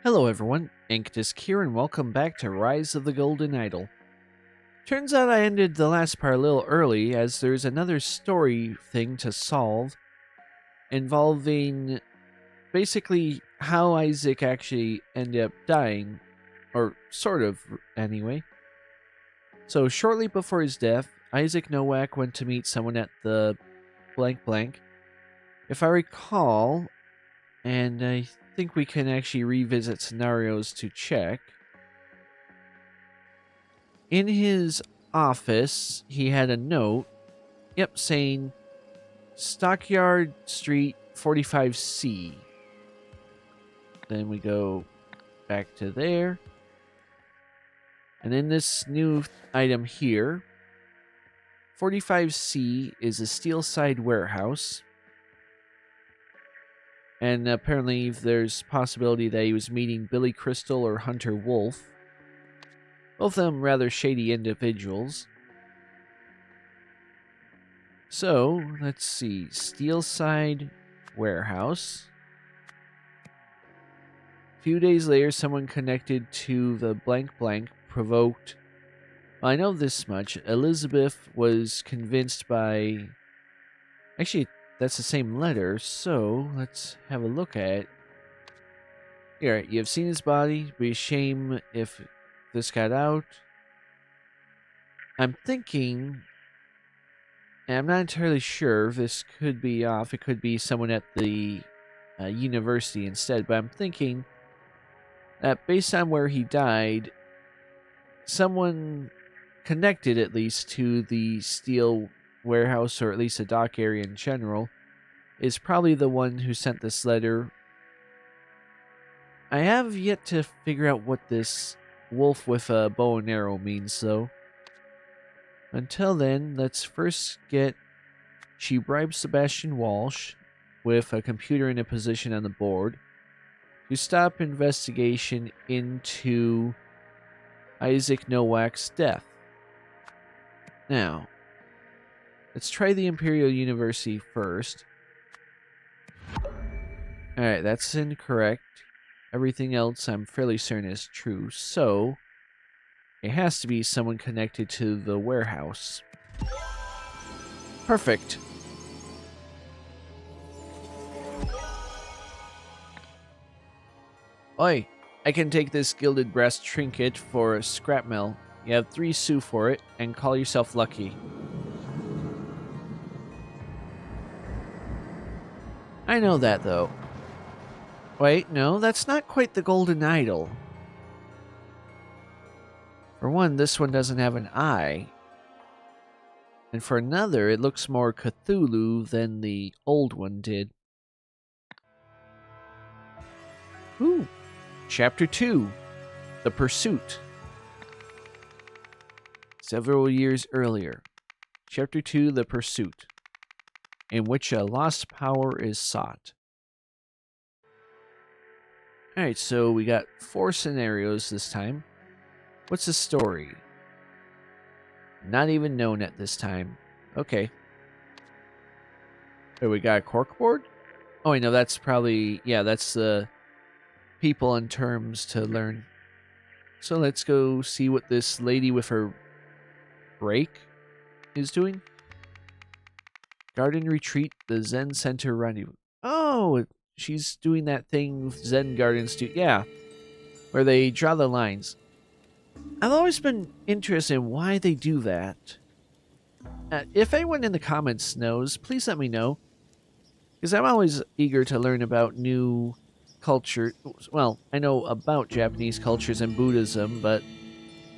Hello everyone, Inktus here and welcome back to Rise of the Golden Idol. Turns out I ended the last part a little early as there's another story thing to solve involving basically how Isaac actually ended up dying, or sort of anyway. So shortly before his death, Isaac Nowak went to meet someone at the blank blank. If I recall, and I think we can actually revisit scenarios to check. In his office, he had a note, saying Stockyard Street 45C. Then we go back to there. And in this new item here, 45C is a steelside warehouse. And apparently there's possibility that he was meeting Billy Crystal or Hunter Wolf. Both of them rather shady individuals. So, let's see. Steelside Warehouse. A few days later, someone connected to the blank blank provoked... Well, I know this much. Elizabeth was convinced by... Actually, that's the same letter, so let's have a look at it. Here, you have seen his body. It'd be a shame if this got out. I'm thinking, and I'm not entirely sure, this could be off. It could be someone at the university instead, but I'm thinking that based on where he died, someone connected at least to the steel warehouse, or at least the dock area in general, is probably the one who sent this letter. I have yet to figure out what this wolf with a bow and arrow means, though. Until then, let's first get... She bribed Sebastian Walsh with a computer in a position on the board to stop investigation into Isaac Nowak's death. Now, let's try the Imperial University first. Alright, that's incorrect. Everything else I'm fairly certain is true, so it has to be someone connected to the warehouse. Perfect. Oi, I can take this gilded brass trinket for a scrap mill. You have 3 sous for it, and call yourself lucky. I know that, though. Wait, no, that's not quite the golden idol. For one, this one doesn't have an eye. And for another, it looks more Cthulhu than the old one did. Ooh. Chapter 2. The Pursuit. Several years earlier. Chapter 2, The Pursuit, in which a lost power is sought. Alright, so we got 4 scenarios this time. What's the story? Not even known at this time. Okay. Here we got a corkboard? Oh, I know, that's probably... Yeah, that's the people and terms to learn. So let's go see what this lady with her break is doing. Garden Retreat, the Zen Center Rendezvous. Oh, she's doing that thing Zen gardens do. Yeah, where they draw the lines. I've always been interested in why they do that. If anyone in the comments knows, please let me know. Because I'm always eager to learn about new culture. Well, I know about Japanese cultures and Buddhism, but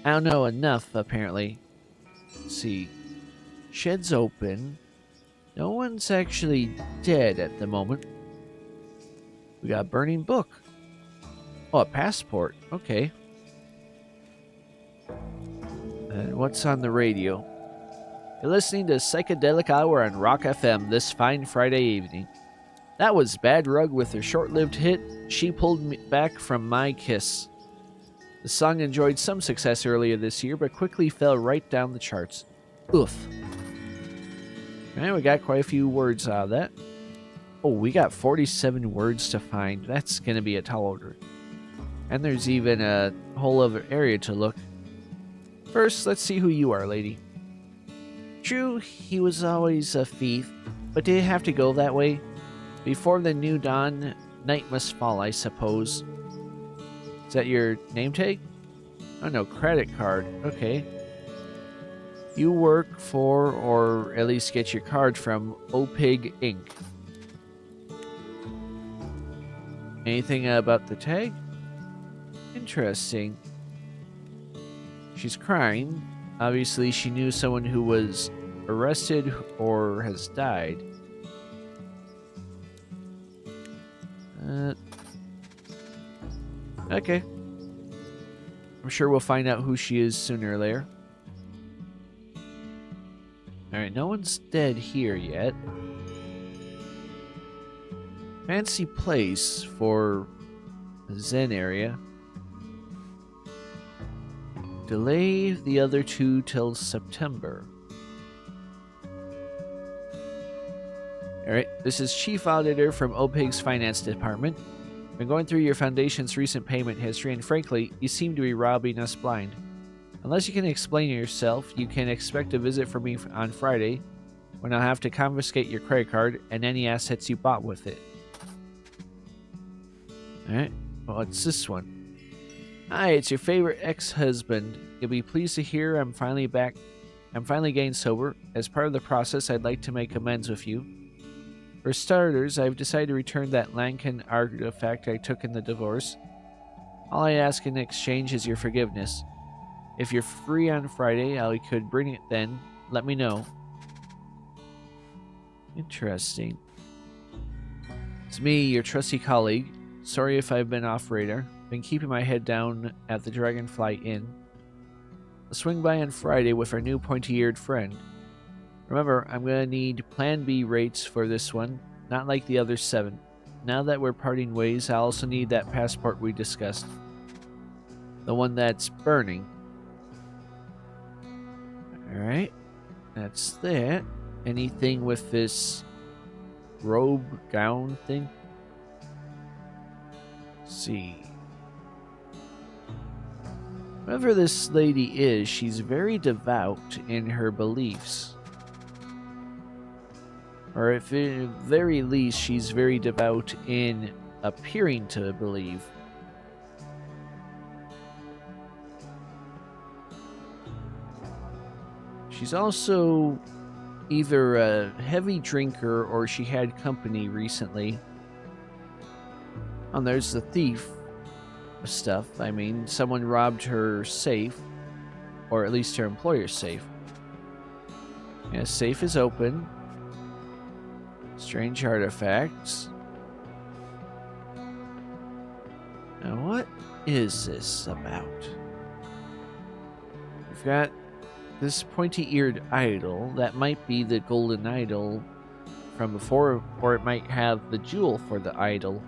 I don't know enough, apparently. Let's see. Shed's open. No one's actually dead at the moment. We got a burning book. Oh, a passport. Okay. And what's on the radio? You're listening to Psychedelic Hour on Rock FM this fine Friday evening. That was Bad Rug with their short-lived hit, She Pulled Me Back From My Kiss. The song enjoyed some success earlier this year, but quickly fell right down the charts. Oof. Alright, we got quite a few words out of that. Oh, we got 47 words to find. That's going to be a tall order. And there's even a whole other area to look. First, let's see who you are, lady. True, he was always a thief, but did it have to go that way? Before the new dawn, night must fall, I suppose. Is that your name tag? Oh no, credit card. Okay. You work for, or at least get your card from, OPIG Inc. Anything about the tag? Interesting. She's crying. Obviously, she knew someone who was arrested or has died. Okay. I'm sure we'll find out who she is sooner or later. Alright, no one's dead here yet. Fancy place for the Zen area. Delay the other two till September. Alright, this is Chief Auditor from OPIG's Finance Department. Been going through your Foundation's recent payment history, and frankly, you seem to be robbing us blind. Unless you can explain yourself, you can expect a visit from me on Friday, when I'll have to confiscate your credit card and any assets you bought with it. Alright, well, it's this one. Hi, it's your favorite ex-husband. You'll be pleased to hear I'm finally back. I'm finally getting sober. As part of the process, I'd like to make amends with you. For starters, I've decided to return that Lankan artifact I took in the divorce. All I ask in exchange is your forgiveness. If you're free on Friday, I could bring it then. Let me know. Interesting. It's me, your trusty colleague. Sorry if I've been off radar. Been keeping my head down at the Dragonfly Inn. I'll swing by on Friday with our new pointy-eared friend. Remember, I'm going to need Plan B rates for this one, not like the other 7. Now that we're parting ways, I also need that passport we discussed. The one that's burning. Alright, that's that. Anything with this robe, gown thing? Let's see. Whoever this lady is, she's very devout in her beliefs. Or at the very least, she's very devout in appearing to believe. She's also either a heavy drinker or she had company recently. And there's the thief stuff. I mean, someone robbed her safe, or at least her employer's safe. Yeah, safe is open. Strange artifacts. Now, what is this about? We've got this pointy-eared idol. That might be the golden idol from before, or it might have the jewel for the idol.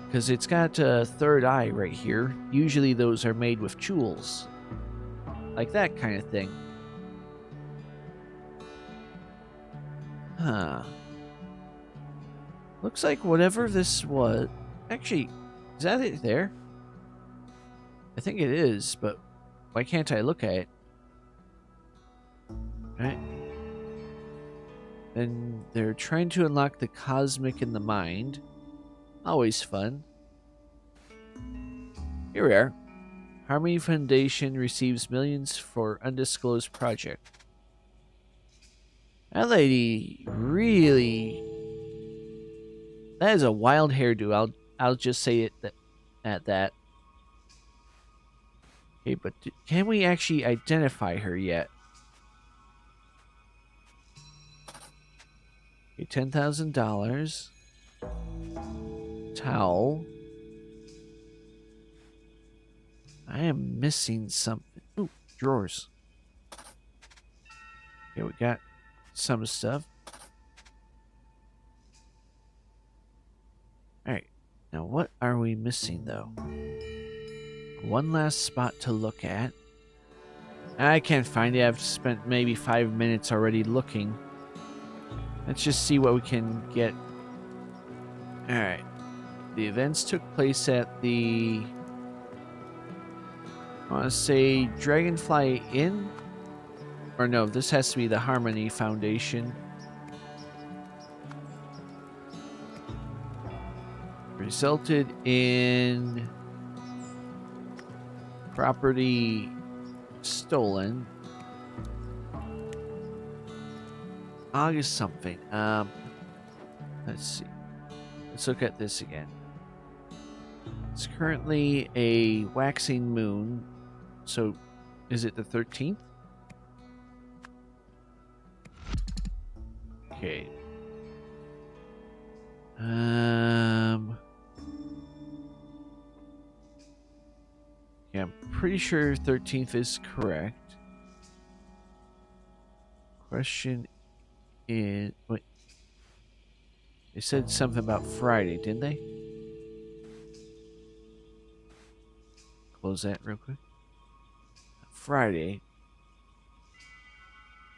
Because it's got a third eye right here. Usually those are made with jewels. Like that kind of thing. Huh. Looks like whatever this was... Actually, is that it there? I think it is, but why can't I look at it? Right. And they're trying to unlock the cosmic in the mind. Always fun. Here we are. Harmony Foundation receives millions for undisclosed project. That lady really... That is a wild hairdo. I'll just say it at that. Okay, but can we actually identify her yet? Okay, $10,000. Towel. I am missing something. Ooh, drawers. Okay, we got some stuff. Alright, now what are we missing though? One last spot to look at. I can't find it. I've spent maybe 5 minutes already looking. Let's just see what we can get. Alright. The events took place at the, I want to say, Dragonfly Inn? Or no, this has to be the Harmony Foundation. Resulted in property stolen. August something. Let's see. Let's look at this again. It's currently a waxing moon. So, is it the 13th? Okay. Yeah, I'm pretty sure 13th is correct. Question is... Wait. They said something about Friday, didn't they? Close that real quick. Friday.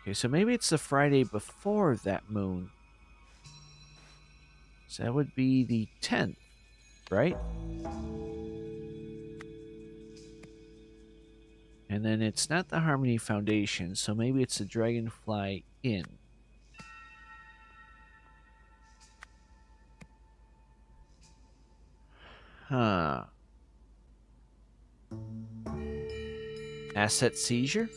Okay, so maybe it's the Friday before that moon. So that would be the 10th, right? And then it's not the Harmony Foundation, so maybe it's the Dragonfly Inn. Huh. Asset seizure?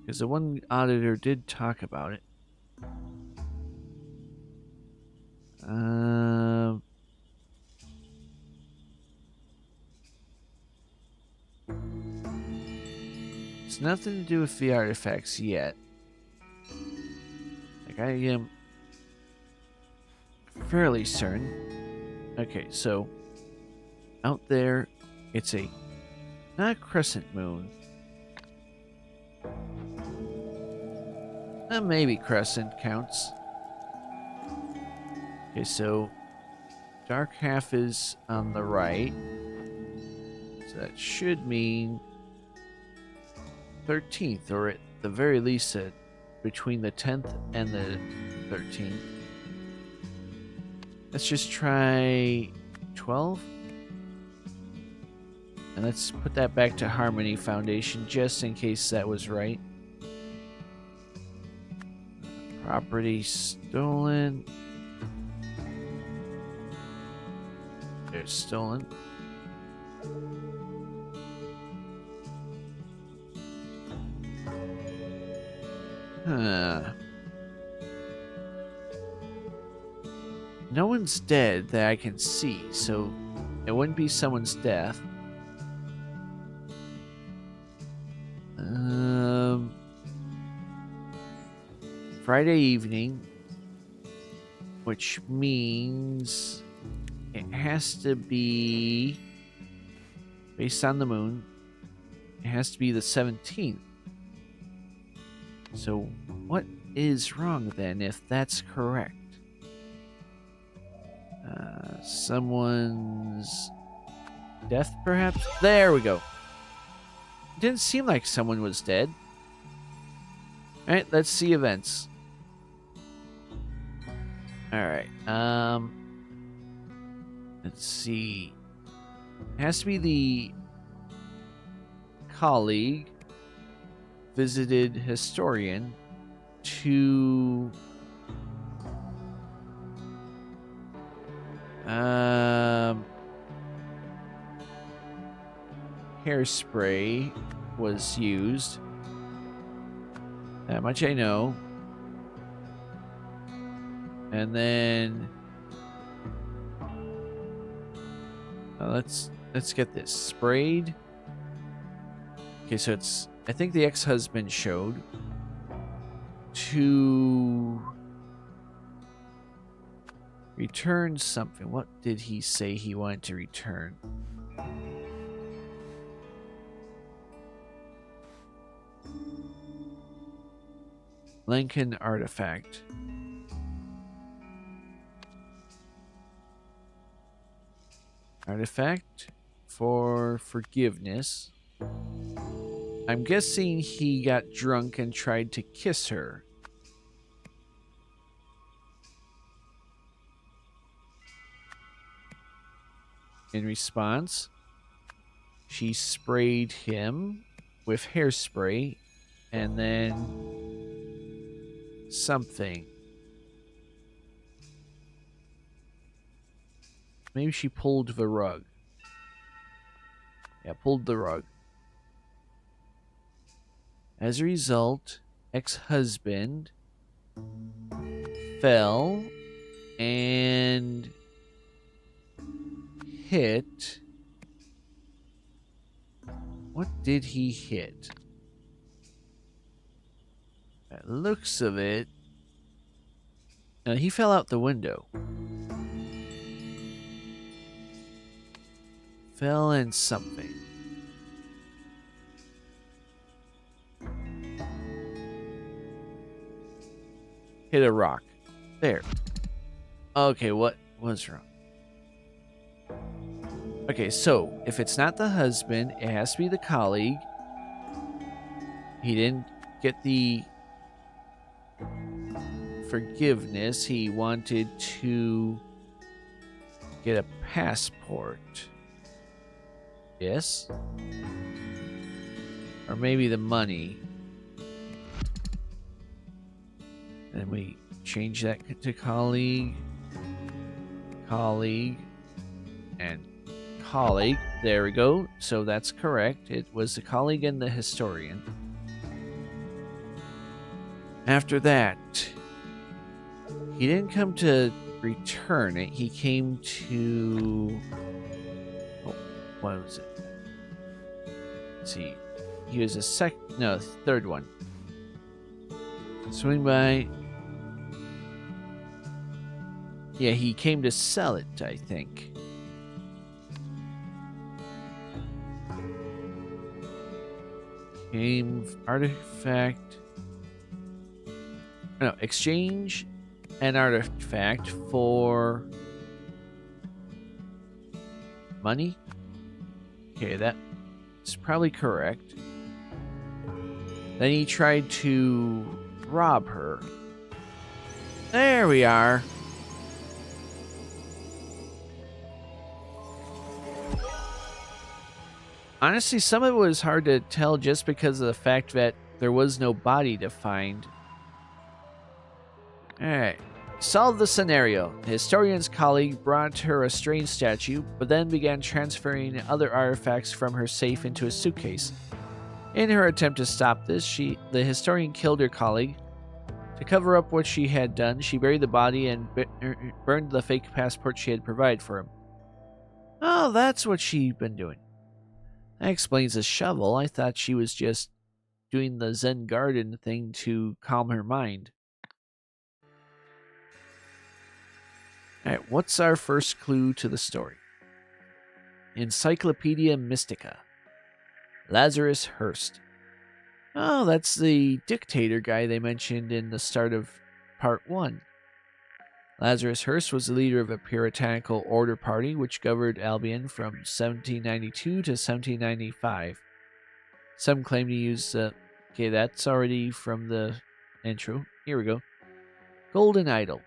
Because the one auditor did talk about it. It's nothing to do with the artifacts yet. Like, I am fairly certain. Okay, so out there, it's a not a crescent moon. Maybe crescent counts. Okay, so dark half is on the right. So that should mean 13th, or at the very least between the 10th and the 13th. Let's just try 12. And let's put that back to Harmony Foundation just in case that was right. Property stolen. There's stolen. Huh. No one's dead that I can see, so it wouldn't be someone's death. Friday evening, which means it has to be based on the moon. It has to be the 17th. So what is wrong then if that's correct? Someone's death, perhaps? There we go. Didn't seem like someone was dead. Alright, let's see events. Alright, let's see. It has to be the colleague visited historian to hairspray was used. That much I know. And then let's get this sprayed. Okay, so it's, I think the ex-husband showed to return something. What did he say he wanted to return? Lincoln artifact. Artifact for forgiveness. I'm guessing he got drunk and tried to kiss her. In response, she sprayed him with hairspray and then something. Maybe she pulled the rug. Yeah, pulled the rug. As a result, ex-husband fell and hit. What did he hit? By the looks of it, he fell out the window. Fell in something. Hit a rock. There. Okay, what was wrong? Okay, so if it's not the husband, it has to be the colleague. He didn't get the forgiveness. He wanted to get a passport. Yes? Or maybe the money. Then we change that to colleague. Colleague. And colleague. There we go. So that's correct. It was the colleague and the historian. After that, he didn't come to return it. He came to... Oh, what was it? Let's see. He was a third one. Swing by. Yeah, he came to sell it, I think. Game artifact. No, exchange an artifact for money. Okay, that's probably correct. Then he tried to rob her. There we are. Honestly, some of it was hard to tell just because of the fact that there was no body to find. Alright. Solve the scenario. The historian's colleague brought her a strange statue, but then began transferring other artifacts from her safe into a suitcase. In her attempt to stop this, the historian killed her colleague. To cover up what she had done, she buried the body and burned the fake passport she had provided for him. Oh, that's what she'd been doing. That explains the shovel. I thought she was just doing the Zen garden thing to calm her mind. Alright, what's our first clue to the story? Encyclopedia Mystica. Lazarus Hearst. Oh, that's the dictator guy they mentioned in the start of part 1. Lazarus Hearst was the leader of a puritanical order party which governed Albion from 1792 to 1795. Some claim to use... okay, that's already from the intro. Here we go. Golden Idol.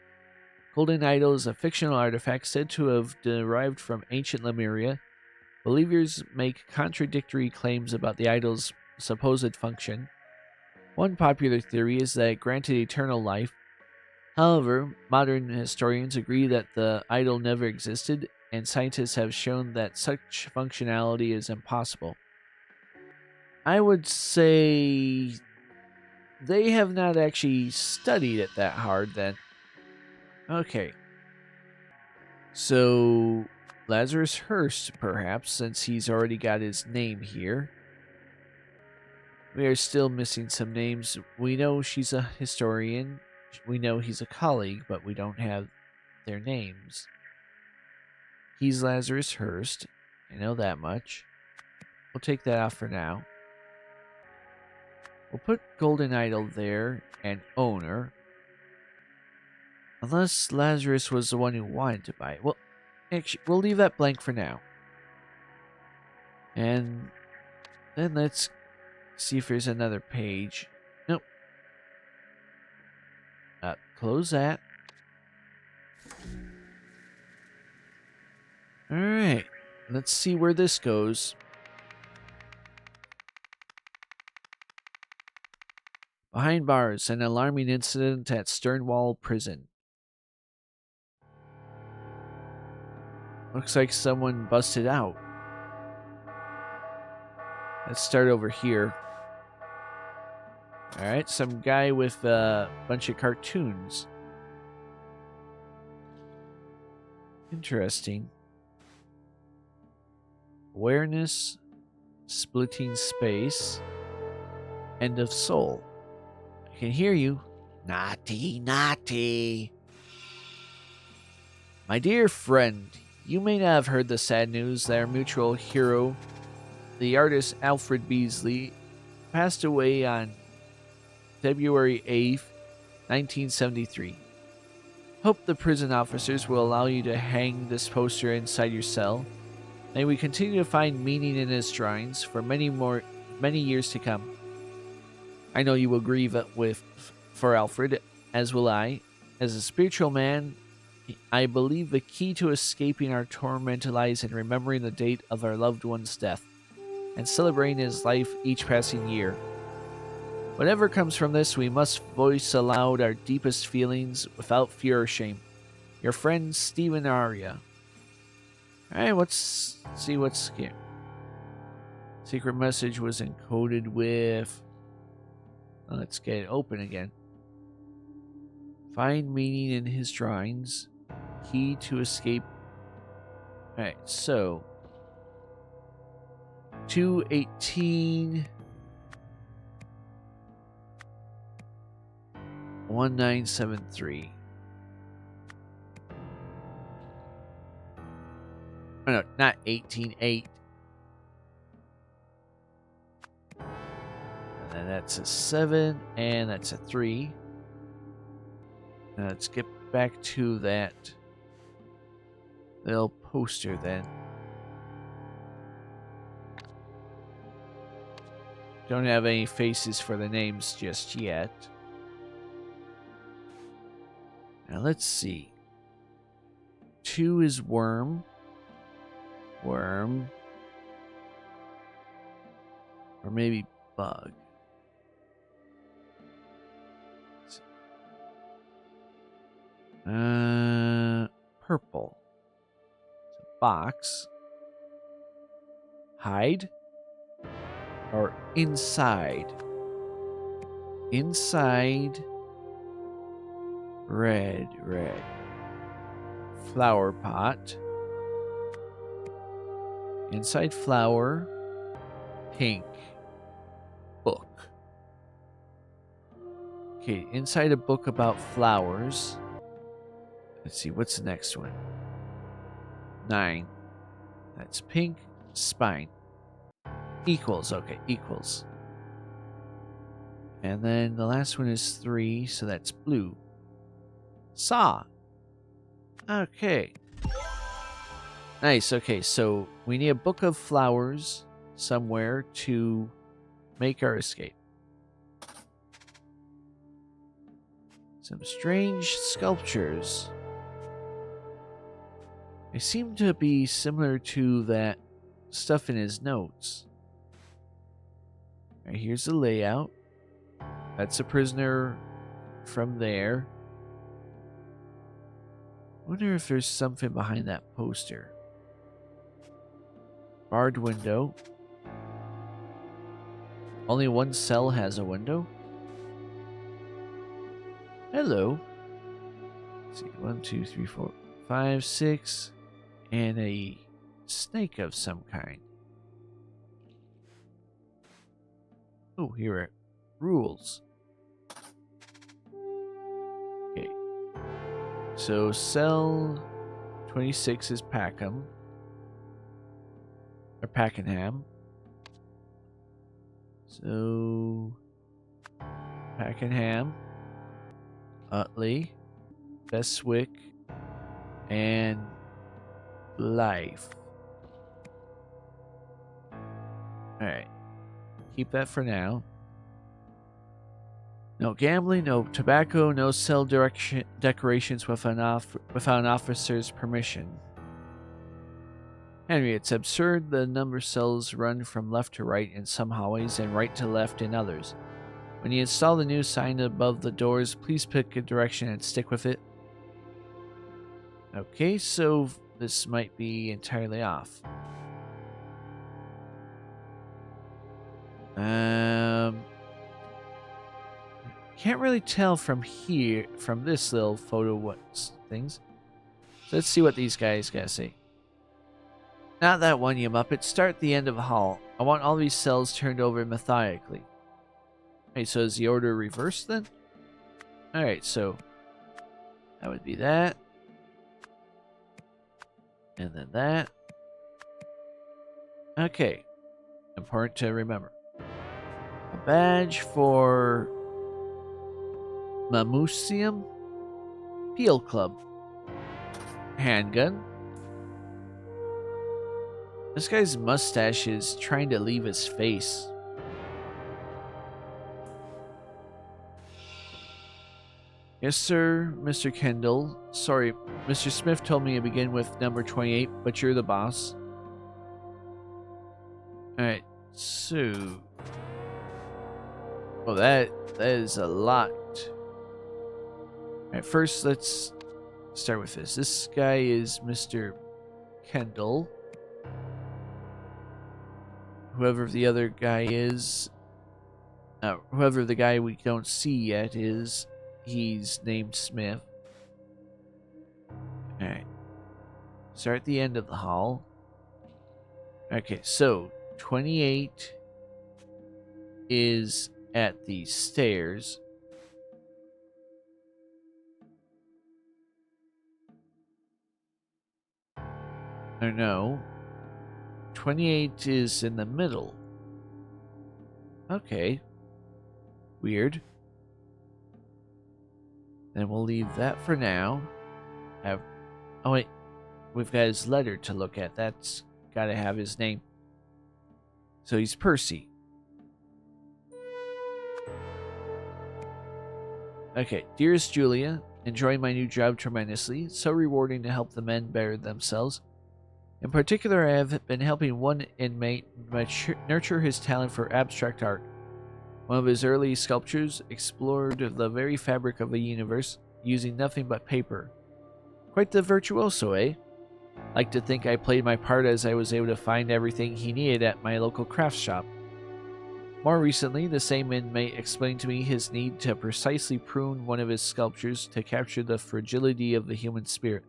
Golden Idol is a fictional artifact said to have derived from ancient Lemuria. Believers make contradictory claims about the idol's supposed function. One popular theory is that it granted eternal life. However, modern historians agree that the idol never existed, and scientists have shown that such functionality is impossible. I would say they have not actually studied it that hard then. Okay. So, Lazarus Hearst, perhaps, since he's already got his name here. We are still missing some names. We know she's a historian. We know he's a colleague, but we don't have their names. He's Lazarus Hearst. I know that much. We'll take that off for now. We'll put Golden Idol there and owner. Unless Lazarus was the one who wanted to buy it. Well, actually, we'll leave that blank for now. And then let's see if there's another page. Nope. Close that. Alright. Let's see where this goes. Behind bars, an alarming incident at Sternwall Prison. Looks like someone busted out. Let's start over here. Alright, some guy with a bunch of cartoons. Interesting. Awareness, splitting space, end of soul. I can hear you. Naughty, naughty. My dear friend, you may not have heard the sad news that our mutual hero, the artist Alfred Beasley, passed away on February 8th, 1973. Hope the prison officers will allow you to hang this poster inside your cell. May we continue to find meaning in his drawings for many years to come. I know you will grieve for Alfred, as will I. As a spiritual man, I believe the key to escaping our torment lies in remembering the date of our loved one's death and celebrating his life each passing year. Whatever comes from this, we must voice aloud our deepest feelings without fear or shame. Your friend, Stephen Aria. Alright, let's see what's here. Secret message was encoded with... Let's get it open again. Find meaning in his drawings. Key to escape. Alright, so 218 1973. Oh, no, not 188. And then that's a 7, and that's a 3. Now let's get back to that little poster then. Don't have any faces for the names just yet. Now let's see. 2 is worm. Worm. Or maybe bug. Purple. It's a box. Hide. Or inside. Inside. Red. Flower pot. Inside flower. Pink. Book. Okay, inside a book about flowers. Let's see, what's the next one? 9. That's pink. Spine. Equals, okay, equals. And then the last one is 3, so that's blue. Saw. Okay. Nice, okay, so we need a book of flowers somewhere to make our escape. Some strange sculptures. They seem to be similar to that stuff in his notes. Alright, here's the layout. That's a prisoner from there. I wonder if there's something behind that poster. Barred window. Only one cell has a window. Hello. Let's see, 1, 2, 3, 4, 5, 6. And a snake of some kind. Oh, here are rules. Okay. So cell 26 is Packham. Or Pakenham. So Pakenham, Utley, Beswick, and Life. Alright. Keep that for now. No gambling, no tobacco, no cell decorations without an officer's permission. Henry, it's absurd the number of cells run from left to right in some hallways and right to left in others. When you install the new sign above the doors, please pick a direction and stick with it. Okay, so this might be entirely off. Can't really tell from here, from this little photo, what things. So let's see what these guys gotta say. Not that one, you muppet. Start at the end of the hall. I want all these cells turned over methodically. Okay, so is the order reversed then? Alright, so that would be that. And then that. Okay. Important to remember. A badge for Mamusium Peel Club. Handgun. This guy's mustache is trying to leave his face. Yes, sir, Mr. Kendall. Sorry, Mr. Smith told me to begin with number 28, but you're the boss. Alright, so... Oh, that is a lot. Alright, first let's start with this. This guy is Mr. Kendall. Whoever the other guy is... whoever the guy we don't see yet is... He's named Smith. Alright. Start at the end of the hall. Okay, so 28 is at the stairs. Or no. 28 is in the middle. Okay. Weird. Then we'll leave that for now. Oh wait, we've got his letter to look at. That's gotta have his name. So he's Percy. Okay, dearest Julia, enjoying my new job tremendously. It's so rewarding to help the men better themselves. In particular, I have been helping one inmate nurture his talent for abstract art. One of his early sculptures explored the very fabric of the universe, using nothing but paper. Quite the virtuoso, eh? Like to think I played my part as I was able to find everything he needed at my local craft shop. More recently, the same inmate explained to me his need to precisely prune one of his sculptures to capture the fragility of the human spirit.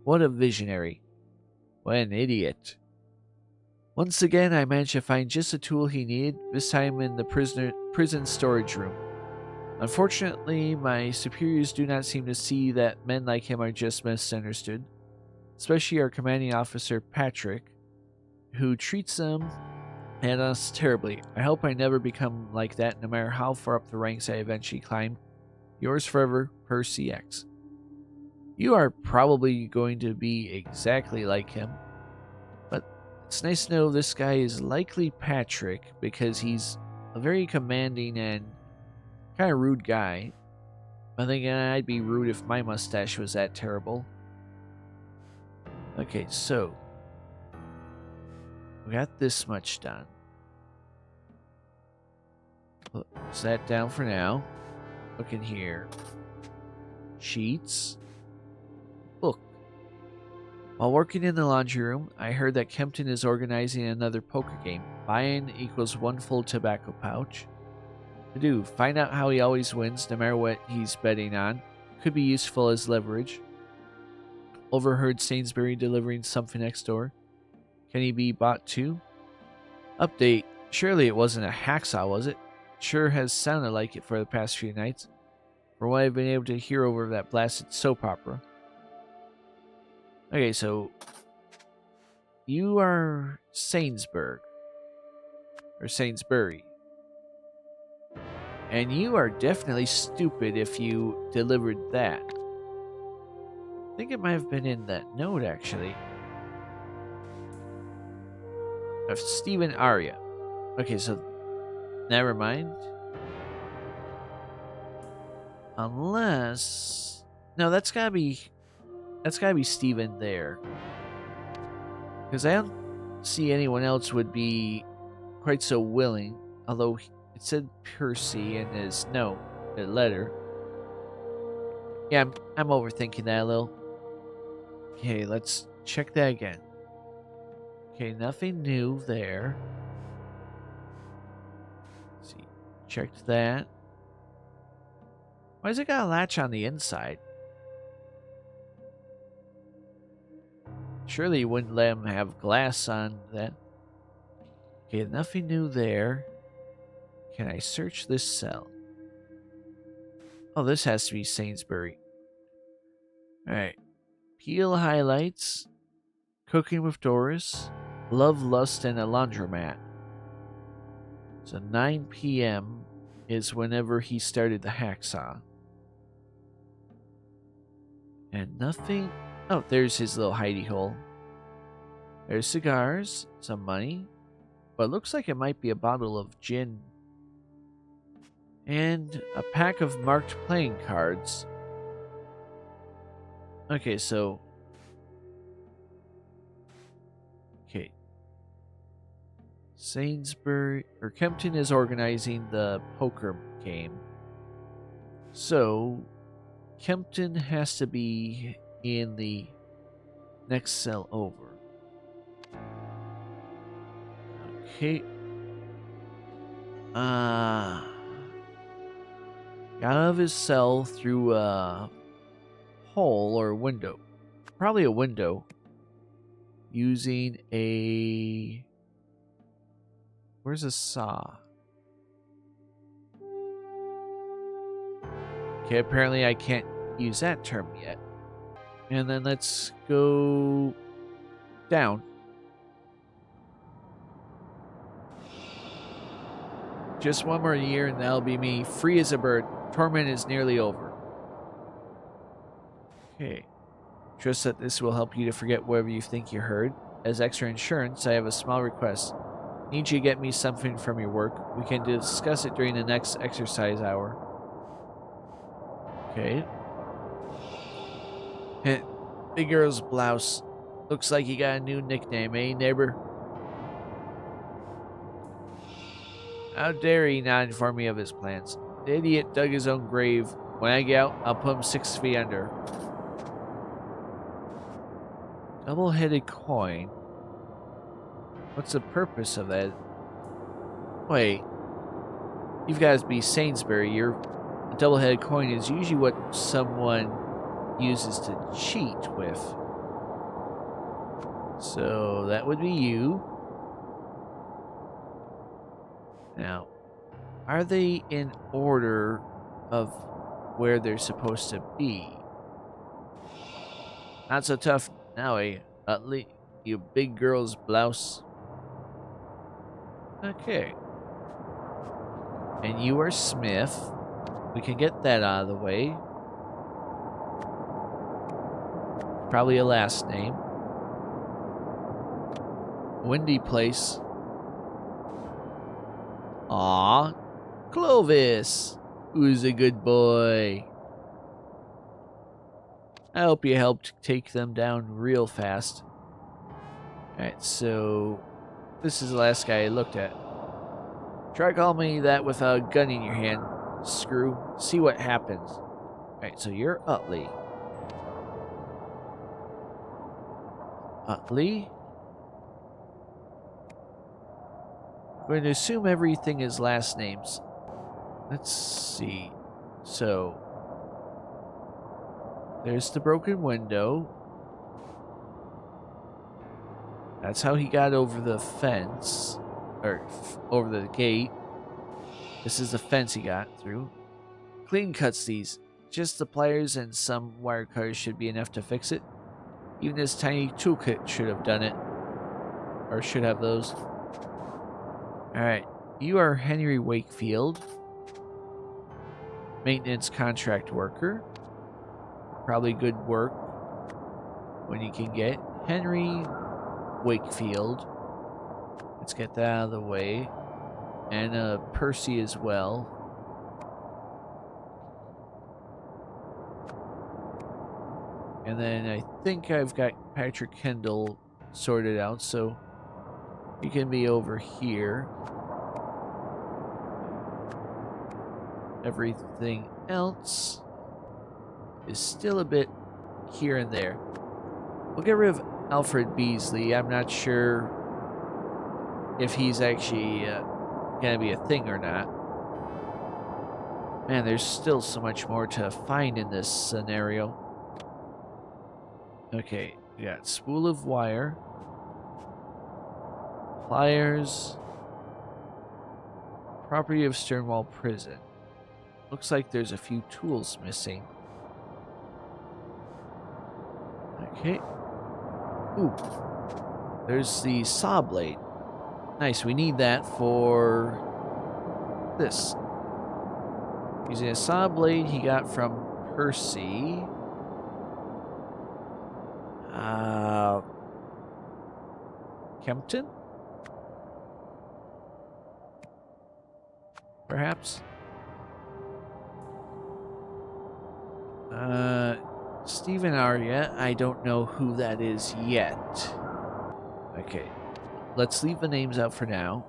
What a visionary. What an idiot. Once again, I managed to find just the tool he needed, this time in the prison storage room. Unfortunately, my superiors do not seem to see that men like him are just misunderstood, especially our commanding officer, Patrick, who treats them and us terribly. I hope I never become like that, no matter how far up the ranks I eventually climb. Yours forever, Percy X. You are probably going to be exactly like him. It's nice to know this guy is likely Patrick because he's a very commanding and kind of rude guy. I think I'd be rude if my mustache was that terrible. Okay, so we got this much done. Put that down for now. Look in here. Sheets. Book. While working in the laundry room, I heard that Kempton is organizing another poker game. Buy-in equals 1 full tobacco pouch. To do, find out how he always wins, no matter what he's betting on. Could be useful as leverage. Overheard Sainsbury delivering something next door. Can he be bought too? Update. Surely it wasn't a hacksaw, was it? Sure has sounded like it for the past few nights. From what I've been able to hear over that blasted soap opera. Okay, so you are Sainsbury. Or Sainsbury. And you are definitely stupid if you delivered that. I think it might have been in that note, actually. Of Stephen Arya. Okay, so never mind. Unless... No, that's gotta be Stephen there. Because I don't see anyone else would be quite so willing, although it said Percy in his note, the letter. Yeah, I'm overthinking that a little. Okay, let's check that again. Okay, nothing new there. Let's see, checked that. Why has it got a latch on the inside? Surely you wouldn't let him have glass on that. Okay, nothing new there. Can I search this cell? Oh, this has to be Sainsbury. Alright. Peel highlights. Cooking with Doris. Love, lust, and a laundromat. So 9 p.m. is whenever he started the hacksaw. And nothing... Oh, there's his little hidey hole. There's cigars, some money. But it looks like it might be a bottle of gin. And a pack of marked playing cards. Okay, so... Okay. Sainsbury... or Kempton is organizing the poker game. So... Kempton has to be in the next cell over. Okay. Got out of his cell through a hole or a window. Probably a window. Using a... Where's a saw? Okay, apparently I can't use that term yet. And then let's go down. Just one more year and that'll be me, free as a bird. Torment is nearly over. Okay. Trust that this will help you to forget whatever you think you heard. As extra insurance, I have a small request. Need you to get me something from your work. We can discuss it during the next exercise hour. Okay. Big girl's blouse. Looks like you got a new nickname, eh, neighbor? How dare he not inform me of his plans? The idiot dug his own grave. When I get out, I'll put him 6 feet under. Double-headed coin. What's the purpose of that? Wait. You've got to be Sainsbury. A double-headed coin is usually what someone uses to cheat with. So that would be you. Now, are they in order of where they're supposed to be? Not so tough now, eh? Utley, you big girl's blouse. Okay. And you are Smith. We can get that out of the way. Probably a last name. Windy Place. Aw, Clovis. Who's a good boy? I hope you helped take them down real fast. Alright, so this is the last guy I looked at. Try calling me that with a gun in your hand, screw. See what happens. Alright, so you're Utley. Utley? I'm going to assume everything is last names. Let's see. So, there's the broken window. That's how he got over the fence. Or over the gate. This is the fence he got through. Clean cuts these. Just the pliers and some wire cutters should be enough to fix it. Even this tiny toolkit should have done it. Or should have those. Alright. You are Henry Wakefield. Maintenance contract worker. Probably good work when you can get Henry Wakefield. Let's get that out of the way. And Percy as well. And then I think I've got Patrick Kendall sorted out, so you can be over here. Everything else is still a bit here and there. We'll get rid of Alfred Beasley. I'm not sure if he's actually gonna be a thing or not. Man, there's still so much more to find in this scenario. Okay, we got spool of wire, pliers, property of Stonewall Prison. Looks like there's a few tools missing. Okay. Ooh. There's the saw blade. Nice, we need that for this. Using a saw blade he got from Percy. Kempton? Perhaps? Stephen Arya, I don't know who that is yet. Okay, let's leave the names out for now.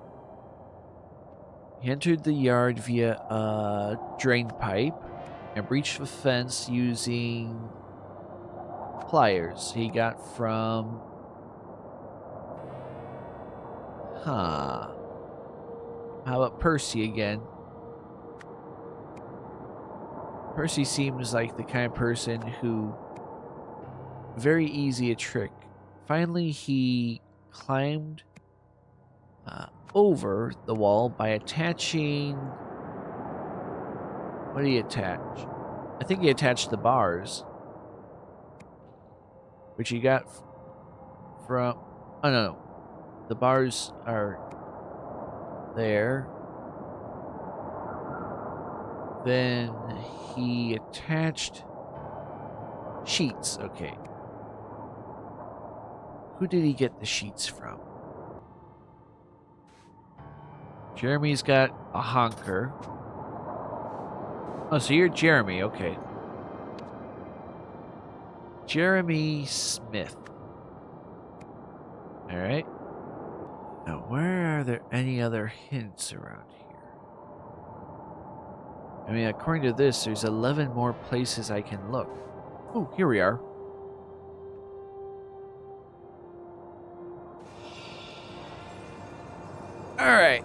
He entered the yard via a drain pipe and breached the fence using pliers he got from... Huh. How about Percy again? Percy seems like the kind of person who... very easy a trick. Finally, he climbed over the wall by attaching... What did he attach? I think he attached the bars. Which he got from... Oh, no. The bars are there. Then he attached sheets. Okay. Who did he get the sheets from? Jeremy's got a honker. Oh, so you're Jeremy. Okay. Jeremy Smith. Alright. Now, where are there any other hints around here? I mean, according to this, there's 11 more places I can look. Oh, here we are. Alright.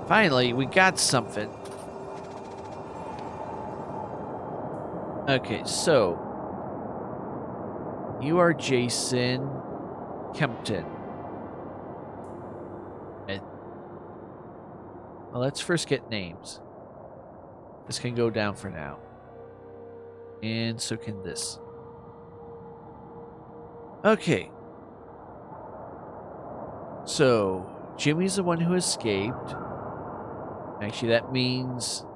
Finally, we got something. Okay, so... you are Jason Kempton. And... well, let's first get names. This can go down for now. And so can this. Okay. So, Jimmy's the one who escaped. Actually, that means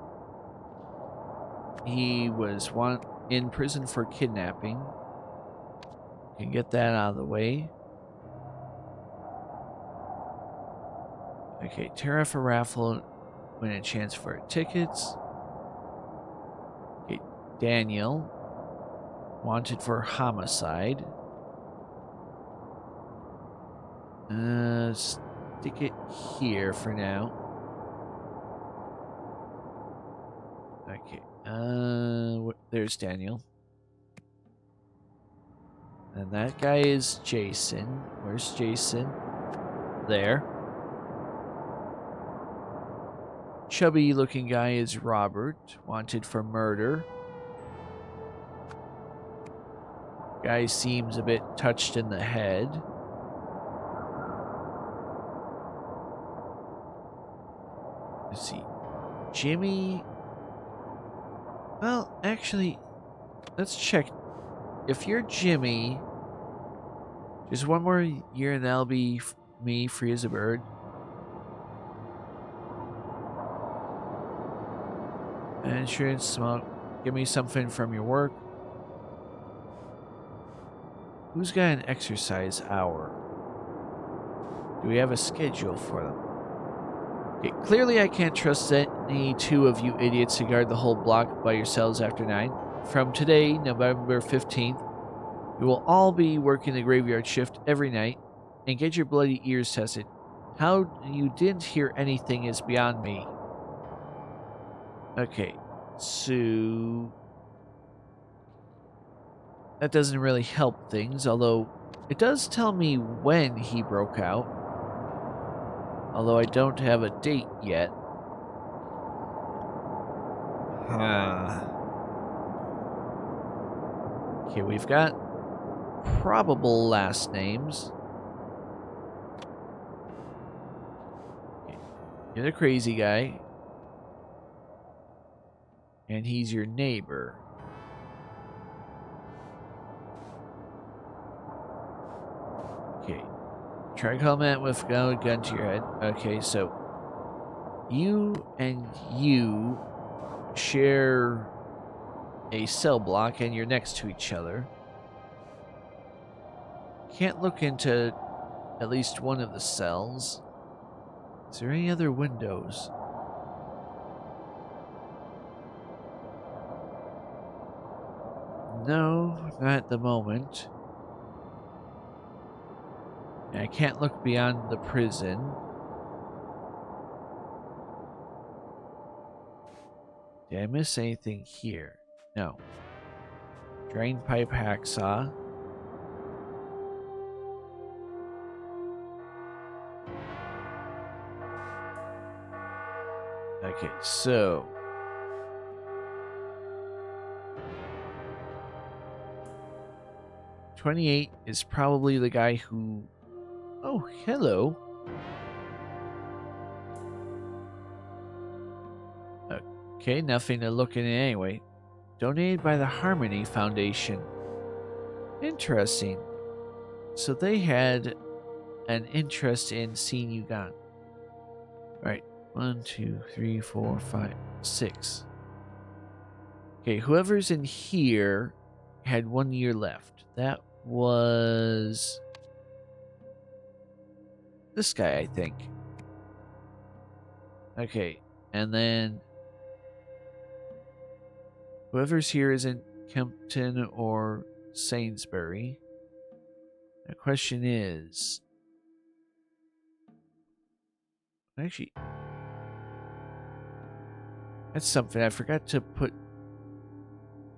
he was in prison for kidnapping. Can get that out of the way. Okay, tear off a raffle, win a chance for tickets. Okay, Daniel, wanted for homicide. Stick it here for now. Okay, there's Daniel. And that guy is Jason. Where's Jason? There. Chubby looking guy is Robert, wanted for murder. Guy seems a bit touched in the head. Let's see. Jimmy. Well, actually, let's check. If you're Jimmy, just one more year and that'll be me free as a bird. Insurance, smoke. Give me something from your work. Who's got an exercise hour? Do we have a schedule for them? Okay, clearly I can't trust any two of you idiots to guard the whole block by yourselves after 9. From today, November 15th, You will all be working the graveyard shift every night and get your bloody ears tested. How you didn't hear anything is beyond me. Okay, so that doesn't really help things, although it does tell me when he broke out. Although I don't have a date yet. Okay, we've got probable last names. Okay. You're the crazy guy. And he's your neighbor. Okay. Try to call Matt with a gun to your head. Okay, so you and you share a cell block and you're next to each other. Can't look into at least one of the cells. Is there any other windows? No, not at the moment. I can't look beyond the prison. Did I miss anything here? No. Drain pipe hacksaw. Okay, so 28 is probably the guy who... Oh, hello. Okay, nothing to look in anyway. Donated by the Harmony Foundation. Interesting. So they had an interest in seeing you gone. Alright, 1, 2, 3, 4, 5, 6. Okay, whoever's in here had 1 year left. That was this guy, I think. Okay, and then whoever's here isn't Kempton or Sainsbury. The question is... Actually, that's something I forgot to put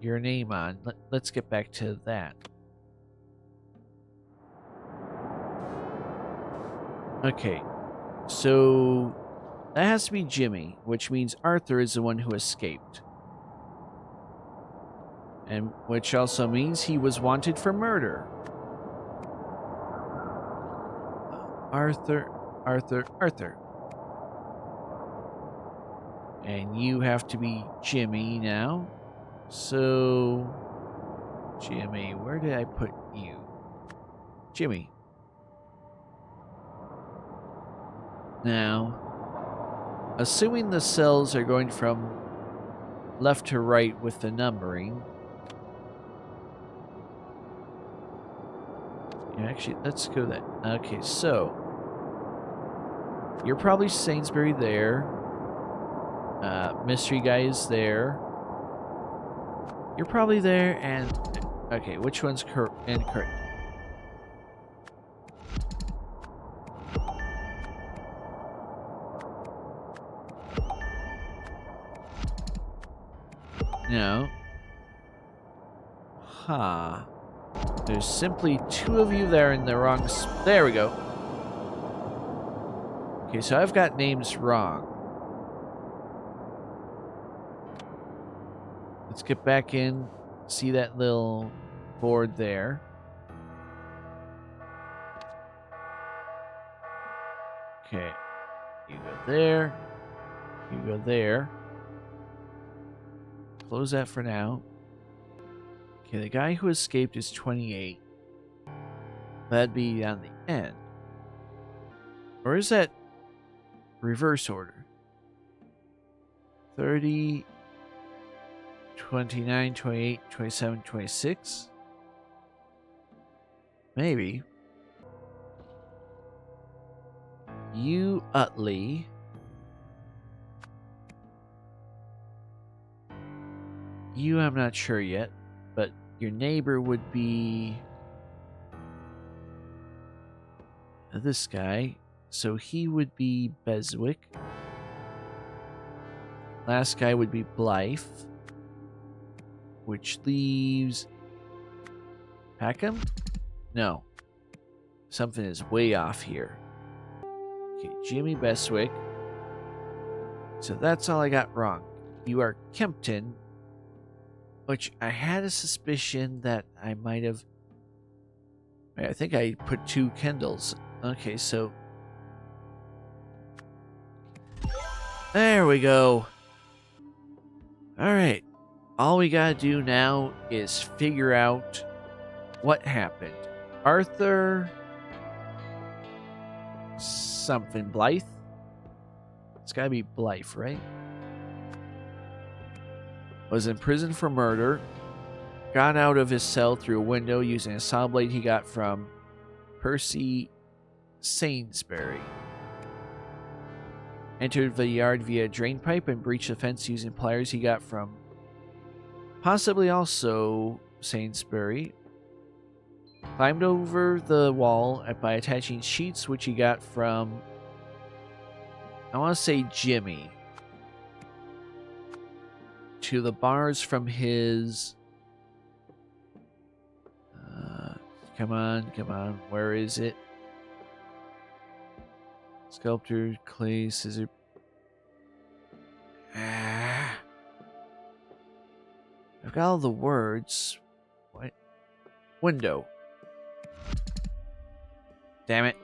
your name on. Let's get back to that. Okay, so that has to be Jimmy, which means Arthur is the one who escaped. And which also means he was wanted for murder. Arthur. And you have to be Jimmy now. So, Jimmy, where did I put you? Jimmy. Now, assuming the cells are going from left to right with the numbering. Yeah, actually, let's go that. Okay, so you're probably Sainsbury there. Mystery guy is there. You're probably there, and okay, which one's incorrect? No. Huh. There's simply 2 of you there in the wrong... There we go. Okay, so I've got names wrong. Let's get back in. See that little board there. Okay. You go there. You go there. Close that for now. Okay, the guy who escaped is 28. That'd be on the end. Or is that reverse order? 30, 29, 28, 27, 26? Maybe. You, Utley. You, I'm not sure yet. But your neighbor would be This guy. So he would be Beswick. Last guy would be Blythe. Which leaves... Packham? No. Something is way off here. Okay, Jimmy Beswick. So that's all I got wrong. You are Kempton, which I had a suspicion that I might have... I think I put 2 Kendalls. Okay, so... There we go. Alright. All we gotta do now is figure out what happened. Arthur... something. Blythe? It's gotta be Blythe, right? Was in prison for murder. Got out of his cell through a window using a saw blade he got from Percy Sainsbury. Entered the yard via a drain pipe and breached the fence using pliers he got from possibly also Sainsbury. Climbed over the wall by attaching sheets which he got from, I want to say Jimmy, to the bars from his... come on, where is it? Sculptor, clay, scissor... I've got all the words. What? Window. Damn it.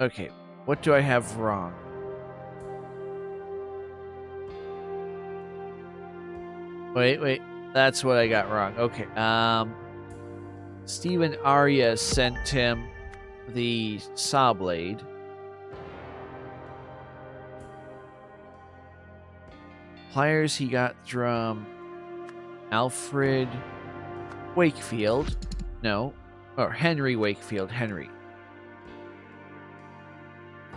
Okay, what do I have wrong? Wait. That's what I got wrong. Okay. Stephen Arya sent him the saw blade. Pliers he got from Alfred Wakefield. No. Or Henry Wakefield. Henry.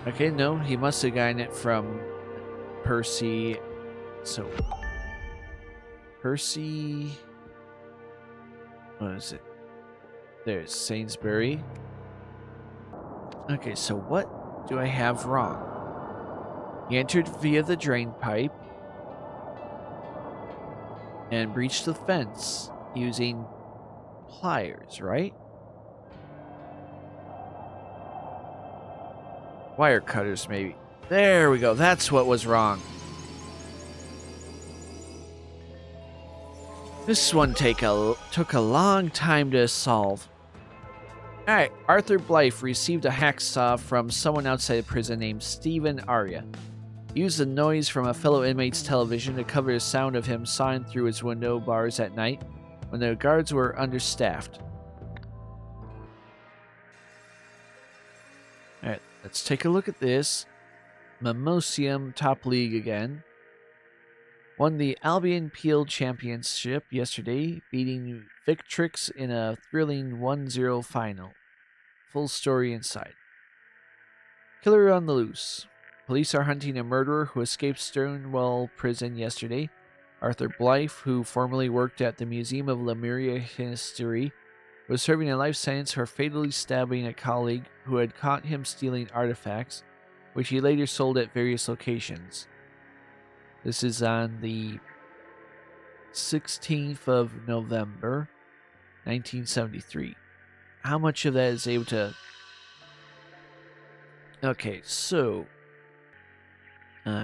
Okay, no. He must have gotten it from Percy. So... Percy... What is it? There's Sainsbury. Okay, so what do I have wrong? He entered via the drain pipe and breached the fence using pliers, right? Wire cutters, maybe. There we go. That's what was wrong. This one took a long time to solve. Alright, Arthur Blythe received a hacksaw from someone outside the prison named Stephen Arya. He used the noise from a fellow inmate's television to cover the sound of him sawing through his window bars at night when the guards were understaffed. Alright, let's take a look at this. Mimosium top league again. Won the Albion Peel Championship yesterday, beating Victrix in a thrilling 1-0 final. Full story inside. Killer on the loose. Police are hunting a murderer who escaped Stonewall Prison yesterday. Arthur Blythe, who formerly worked at the Museum of Lemuria History, was serving a life sentence for fatally stabbing a colleague who had caught him stealing artifacts, which he later sold at various locations. This is on the 16th of November, 1973. How much of that is able to... Okay, so...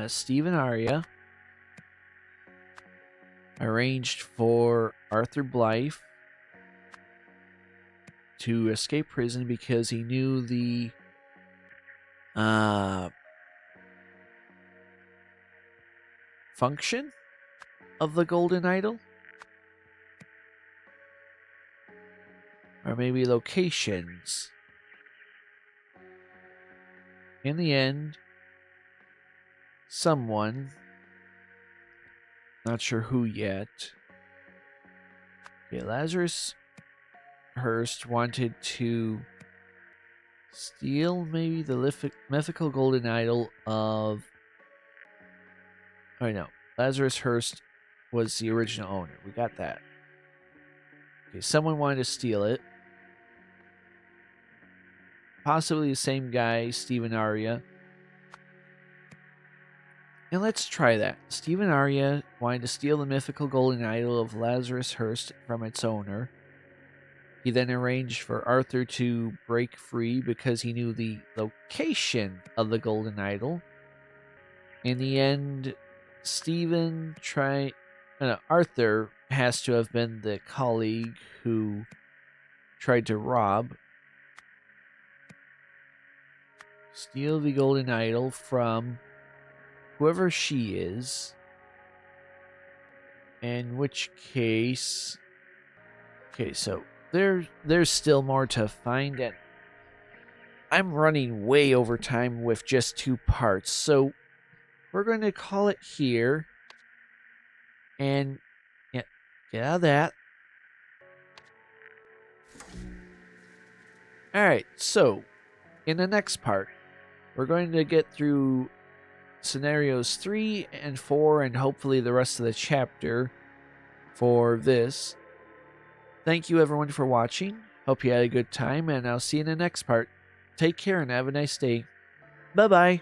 Stephen Arya arranged for Arthur Blythe to escape prison because he knew the... function of the golden idol, or maybe locations. In the end, someone, not sure who yet, okay, Lazarus Hearst wanted to steal maybe the mythical golden idol of... Oh, no. Lazarus Hearst was the original owner. We got that. Okay, someone wanted to steal it. possibly the same guy, Stephen Arya. And let's try that. Stephen Arya wanted to steal the mythical golden idol of Lazarus Hurst from its owner. He then arranged for Arthur to break free because he knew the location of the golden idol. In the end, Arthur has to have been the colleague who tried to steal the golden idol from whoever she is. In which case, okay, so there's still more to find, and I'm running way over time with just 2 parts, so we're going to call it here. And yeah, get out of that. Alright, so in the next part, we're going to get through scenarios 3 and 4 and hopefully the rest of the chapter for this. Thank you everyone for watching. Hope you had a good time, and I'll see you in the next part. Take care and have a nice day. Bye-bye.